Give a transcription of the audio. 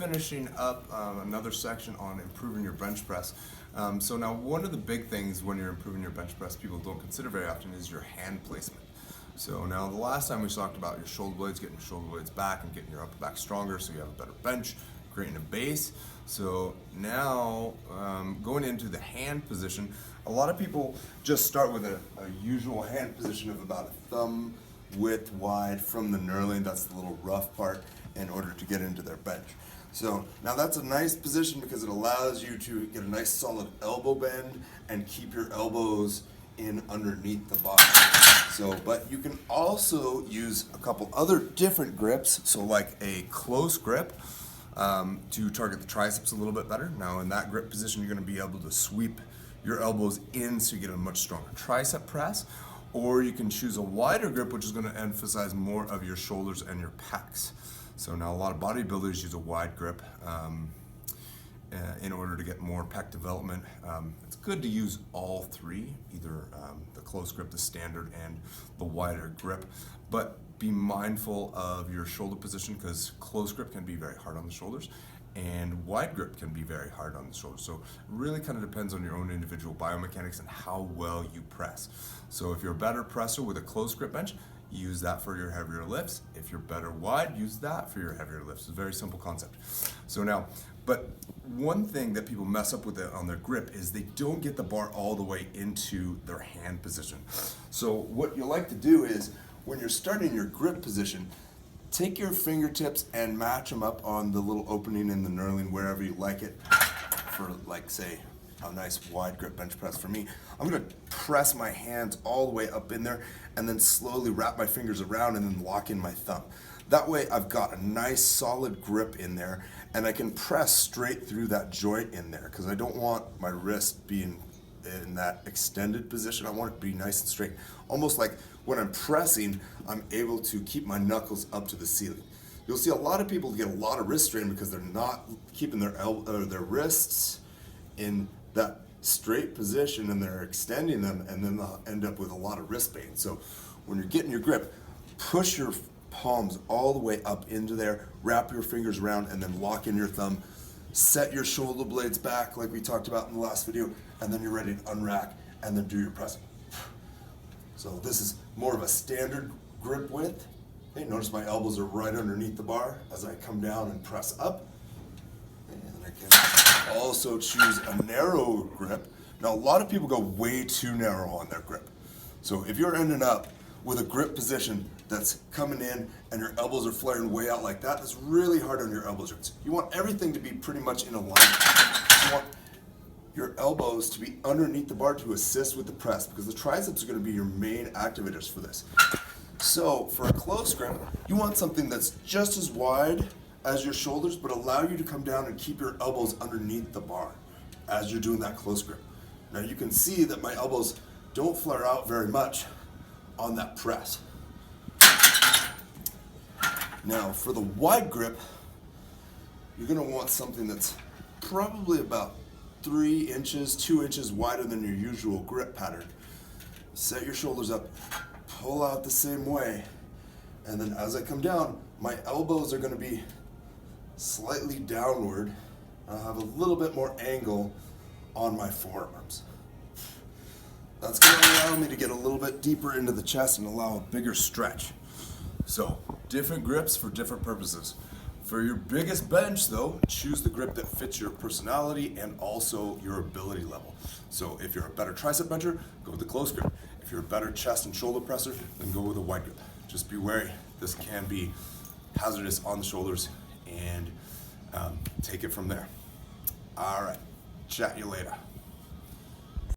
finishing up another section on improving your bench press. So now one of the big things when you're improving your bench press people don't consider very often is your hand placement. So now the last time we talked about your shoulder blades, getting your shoulder blades back and getting your upper back stronger so you have a better bench, creating a base. So now going into the hand position, a lot of people just start with a usual hand position of about a thumb width wide from the knurling, that's the little rough part, in order to get into their bench. So now that's a nice position because it allows you to get a nice solid elbow bend and keep your elbows in underneath the body. So, but you can also use a couple other different grips, so like a close grip to target the triceps a little bit better. Now in that grip position you're going to be able to sweep your elbows in so you get a much stronger tricep press, or you can choose a wider grip which is going to emphasize more of your shoulders and your pecs. So now a lot of bodybuilders use a wide grip in order to get more pec development. It's good to use all three, either the close grip, the standard, and the wider grip, but be mindful of your shoulder position because close grip can be very hard on the shoulders and wide grip can be very hard on the shoulders. So it really kind of depends on your own individual biomechanics and how well you press. So if you're a better presser with a close grip bench, use that for your heavier lifts. If you're better wide, use that for your heavier lifts. It's a very simple concept. So now, but one thing that people mess up with on their grip is they don't get the bar all the way into their hand position. So what you like to do is when you're starting your grip position, take your fingertips and match them up on the little opening in the knurling wherever you like it for, like, say, a nice wide grip bench press. For me, I'm going to press my hands all the way up in there and then slowly wrap my fingers around and then lock in my thumb. That way I've got a nice solid grip in there and I can press straight through that joint in there because I don't want my wrist being in that extended position. I want it to be nice and straight. Almost like when I'm pressing, I'm able to keep my knuckles up to the ceiling. You'll see a lot of people get a lot of wrist strain because they're not keeping their wrists in that straight position and they're extending them, and then they'll end up with a lot of wrist pain. So when you're getting your grip, push your palms all the way up into there, wrap your fingers around, and then lock in your thumb. Set your shoulder blades back like we talked about in the last video, and then you're ready to unrack and then do your pressing. So this is more of a standard grip width. Hey, notice my elbows are right underneath the bar as I come down and press up. And I can also choose a narrow grip. Now a lot of people go way too narrow on their grip. So if you're ending up with a grip position that's coming in and your elbows are flaring way out like that, that's really hard on your elbow joints. You want everything to be pretty much in alignment. You want your elbows to be underneath the bar to assist with the press because the triceps are going to be your main activators for this. So for a close grip, you want something that's just as wide as your shoulders but allow you to come down and keep your elbows underneath the bar as you're doing that close grip. Now you can see that my elbows don't flare out very much on that press. Now for the wide grip, you're going to want something that's probably about 3 inches, 2 inches wider than your usual grip pattern. Set your shoulders up, pull out the same way, and then as I come down, my elbows are going to be slightly downward. I'll have a little bit more angle on my forearms. That's going to allow me to get a little bit deeper into the chest and allow a bigger stretch. So, different grips for different purposes. For your biggest bench though, choose the grip that fits your personality and also your ability level. So if you're a better tricep bencher, go with the close grip. If you're a better chest and shoulder presser, then go with a wide grip. Just be wary, this can be hazardous on the shoulders, and take it from there. All right, chat you later.